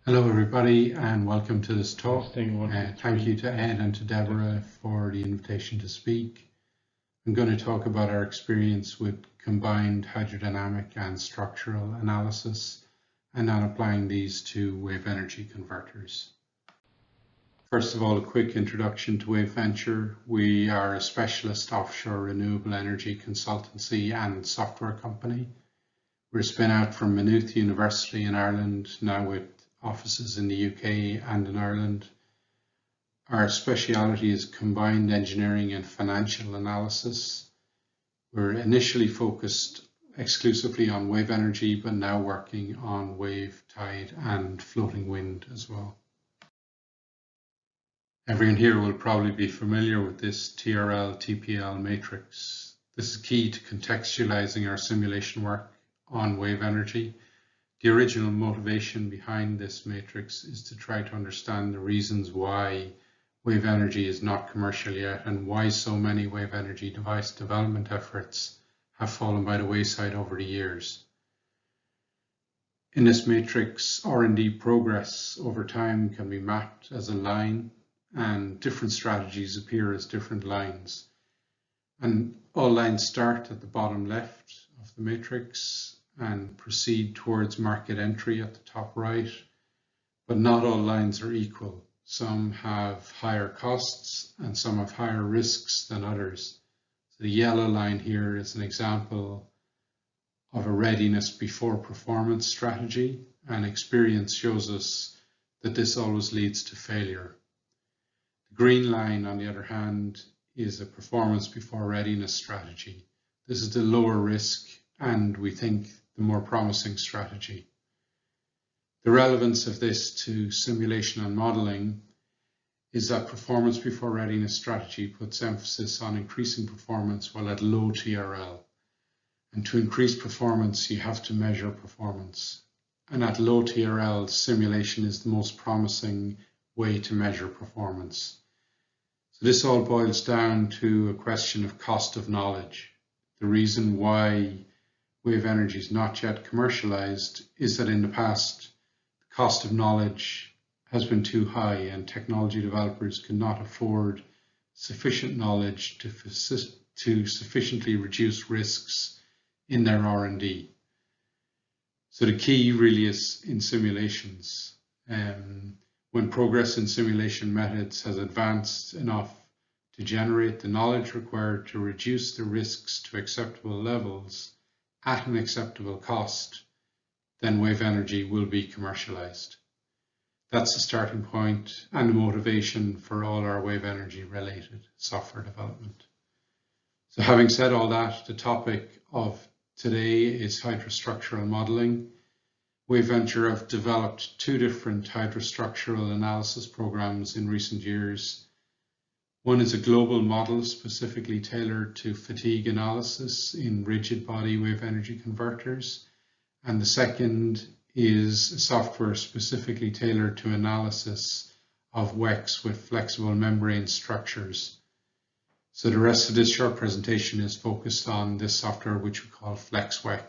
Hello everybody and welcome to this talk. Thank you to Ed and to Deborah for the invitation to speak. I'm going to talk about our experience with combined hydrodynamic and structural analysis and then applying these to wave energy converters. First of all, a quick introduction to Wave Venture. We are a specialist offshore renewable energy consultancy and software company. We're a spin out from Maynooth University in Ireland, now with offices in the UK and in Ireland. Our speciality is combined engineering and financial analysis. We're initially focused exclusively on wave energy, but now working on wave, tide, and floating wind as well. Everyone here will probably be familiar with this TRL TPL matrix. This is key to contextualizing our simulation work on wave energy. The original motivation behind this matrix is to try to understand the reasons why wave energy is not commercial yet and why so many wave energy device development efforts have fallen by the wayside over the years. In this matrix, R&D progress over time can be mapped as a line, and different strategies appear as different lines. And all lines start at the bottom left of the matrix and proceed towards market entry at the top right, but not all lines are equal. Some have higher costs and some have higher risks than others. So the yellow line here is an example of a readiness before performance strategy, and experience shows us that this always leads to failure. The green line, on the other hand, is a performance before readiness strategy. This is the lower risk and we think the more promising strategy. The relevance of this to simulation and modeling is that performance before readiness strategy puts emphasis on increasing performance while at low TRL. And to increase performance, you have to measure performance. And at low TRL, simulation is the most promising way to measure performance. So this all boils down to a question of cost of knowledge. The reason why wave energy is not yet commercialized is that in the past, the cost of knowledge has been too high and technology developers could not afford sufficient knowledge to sufficiently reduce risks in their R&D. So the key really is in simulations. When progress in simulation methods has advanced enough to generate the knowledge required to reduce the risks to acceptable levels at an acceptable cost, then wave energy will be commercialized. That's the starting point and the motivation for all our wave energy related software development. So having said all that, the topic of today is hydrostructural modeling. Wave Venture have developed two different hydrostructural analysis programs in recent years. One is a global model specifically tailored to fatigue analysis in rigid body wave energy converters. And the second is a software specifically tailored to analysis of WECs with flexible membrane structures. So the rest of this short presentation is focused on this software, which we call Flexwek.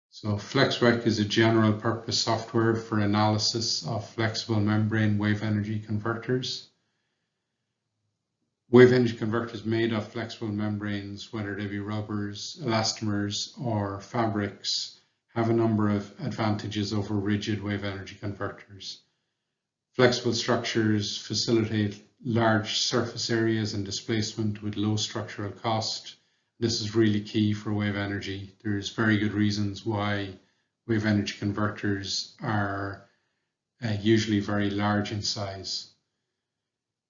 So Flexwek is a general purpose software for analysis of flexible membrane wave energy converters. Wave energy converters made of flexible membranes, whether they be rubbers, elastomers, or fabrics, have a number of advantages over rigid wave energy converters. Flexible structures facilitate large surface areas and displacement with low structural cost. This is really key for wave energy. There's very good reasons why wave energy converters are usually very large in size.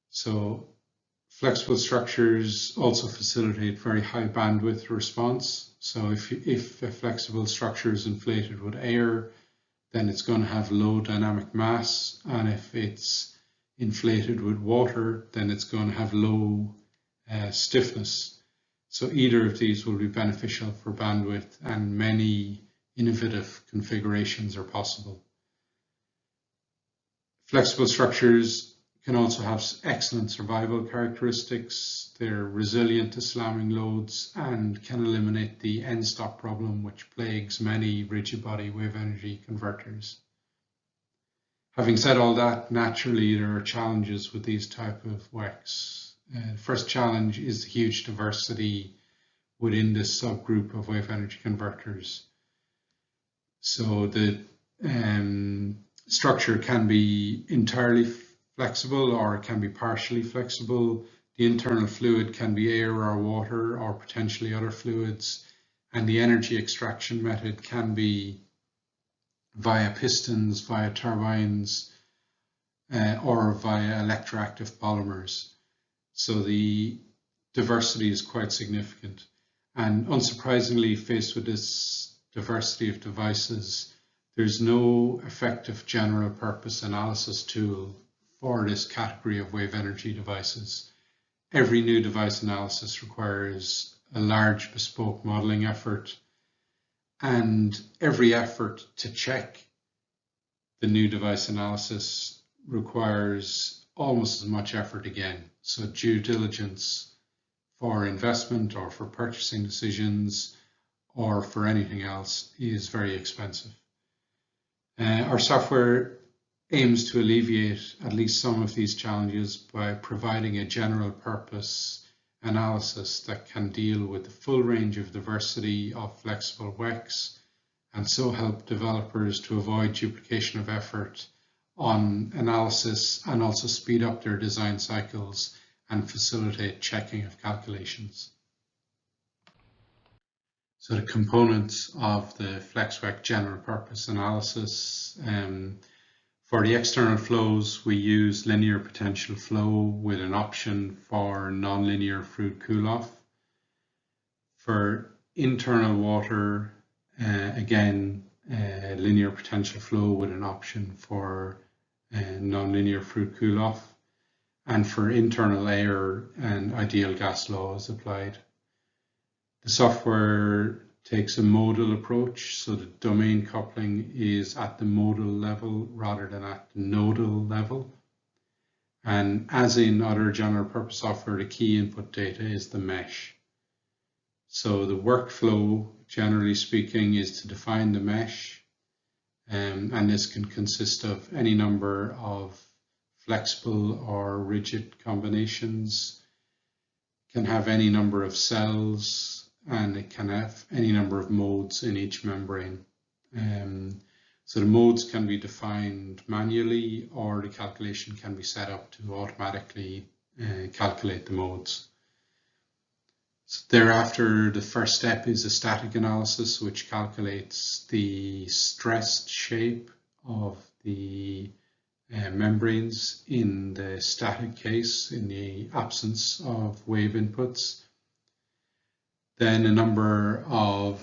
So flexible structures also facilitate very high bandwidth response. So if a flexible structure is inflated with air, then it's going to have low dynamic mass. And if it's inflated with water, then it's going to have low stiffness. So either of these will be beneficial for bandwidth, and many innovative configurations are possible. Flexible structures can also have excellent survival characteristics. They're resilient to slamming loads and can eliminate the end stop problem which plagues many rigid body wave energy converters. Having said all that, naturally there are challenges with these type of WECs. The first challenge is the huge diversity within this subgroup of wave energy converters. So the structure can be entirely flexible or it can be partially flexible. The internal fluid can be air or water or potentially other fluids, and the energy extraction method can be via pistons, via turbines, or via electroactive polymers. So the diversity is quite significant. And unsurprisingly, faced with this diversity of devices, there's no effective general purpose analysis tool for this category of wave energy devices. Every new device analysis requires a large bespoke modeling effort, and every effort to check the new device analysis requires almost as much effort again. So due diligence for investment or for purchasing decisions or for anything else is very expensive. Our software aims to alleviate at least some of these challenges by providing a general purpose analysis that can deal with the full range of diversity of flexible WECs, and so help developers to avoid duplication of effort on analysis and also speed up their design cycles and facilitate checking of calculations. So the components of the Flexwek general purpose analysis. For the external flows, we use linear potential flow with an option for nonlinear fluid cool-off. For internal water, again, linear potential flow with an option for nonlinear fluid cool-off. And for internal air, an ideal gas law is applied. The software takes a modal approach, so the domain coupling is at the modal level rather than at the nodal level. And as in other general purpose software, the key input data is the mesh. So the workflow, generally speaking, is to define the mesh, and this can consist of any number of flexible or rigid combinations, can have any number of cells, and it can have any number of modes in each membrane. So the modes can be defined manually, or the calculation can be set up to automatically calculate the modes. So thereafter, the first step is a static analysis, which calculates the stressed shape of the membranes in the static case, in the absence of wave inputs. Then a number of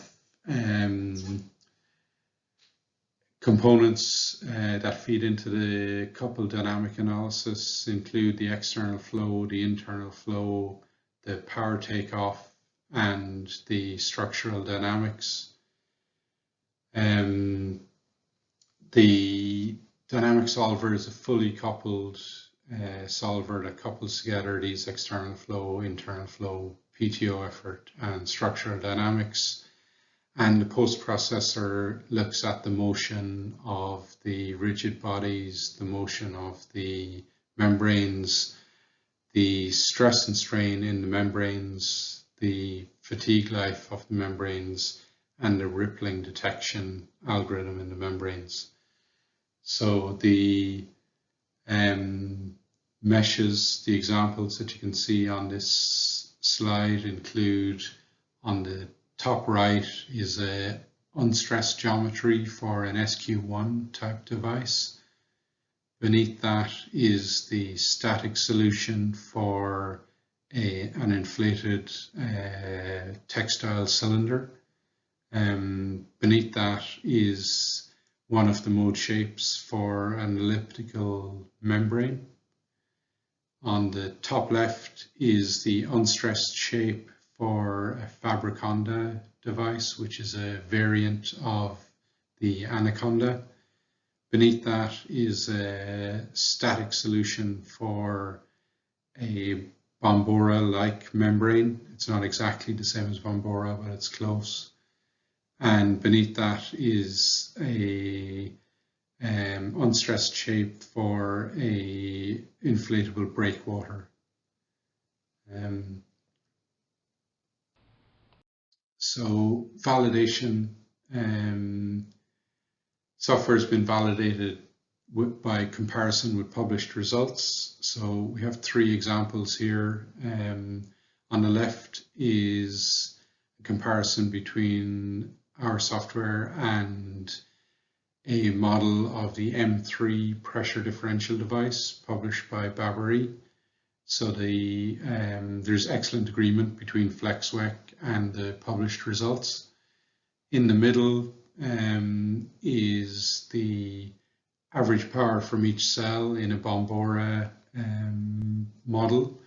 components that feed into the coupled dynamic analysis include the external flow, the internal flow, the power takeoff, and the structural dynamics. The dynamic solver is a fully coupled solver that couples together these external flow, internal flow, PTO effort, and structural dynamics. And the post-processor looks at the motion of the rigid bodies, the motion of the membranes, the stress and strain in the membranes, the fatigue life of the membranes, and the rippling detection algorithm in the membranes. So the meshes, the examples that you can see on this slide include, on the top right is a unstressed geometry for an SQ1 type device. Beneath that is the static solution for an inflated textile cylinder. Beneath that is one of the mode shapes for an elliptical membrane. On the top left is the unstressed shape for a Fabriconda device, which is a variant of the Anaconda. Beneath that is a static solution for a Bombora-like membrane. It's not exactly the same as Bombora, but it's close. And beneath that is a unstressed shape for a inflatable breakwater. So validation, software has been validated by comparison with published results. So we have 3 examples here. On the left is a comparison between our software and a model of the M3 pressure differential device published by Babary. So there's excellent agreement between Flexwek and the published results. In the middle is the average power from each cell in a Bombora model.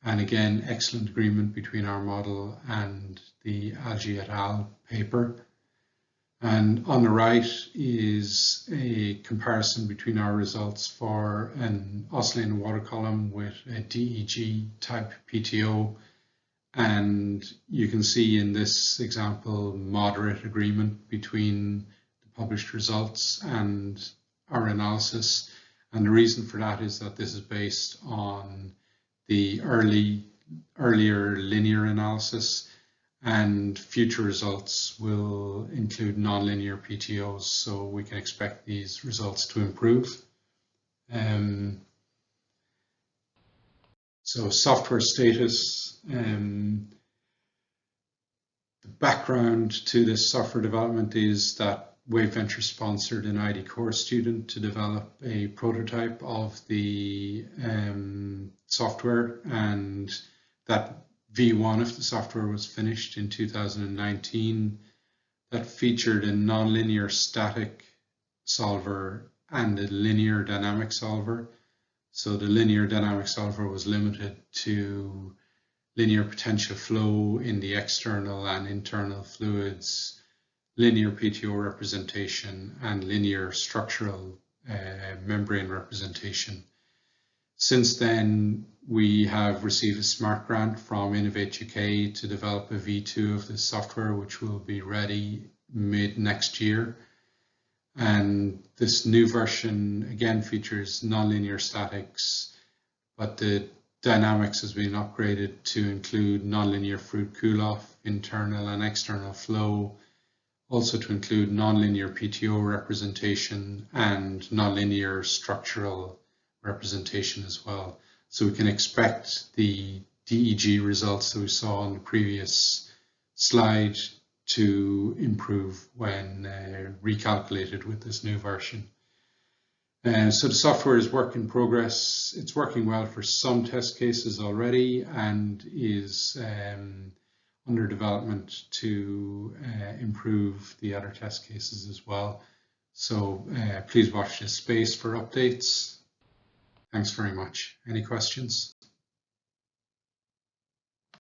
And again, excellent agreement between our model and the Algae et al. Paper. And on the right is a comparison between our results for an oscillating water column with a DEG type PTO. And you can see in this example, moderate agreement between the published results and our analysis. And the reason for that is that this is based on the earlier linear analysis, and future results will include nonlinear PTOs, so we can expect these results to improve. So software status, the background to this software development is that Wave Ventures sponsored an ID core student to develop a prototype of the software, and that V1 of the software was finished in 2019. That featured a nonlinear static solver and a linear dynamic solver. So the linear dynamic solver was limited to linear potential flow in the external and internal fluids, linear PTO representation, and linear structural membrane representation. Since then, we have received a SMART grant from Innovate UK to develop a V2 of this software, which will be ready mid next year. And this new version again features nonlinear statics, but the dynamics has been upgraded to include nonlinear fruit cool-off, internal and external flow, also to include nonlinear PTO representation and nonlinear structural representation as well. So we can expect the DEG results that we saw on the previous slide to improve when recalculated with this new version. So the software is work in progress. It's working well for some test cases already and is under development to improve the other test cases as well. So please watch this space for updates. Thanks very much. Any questions?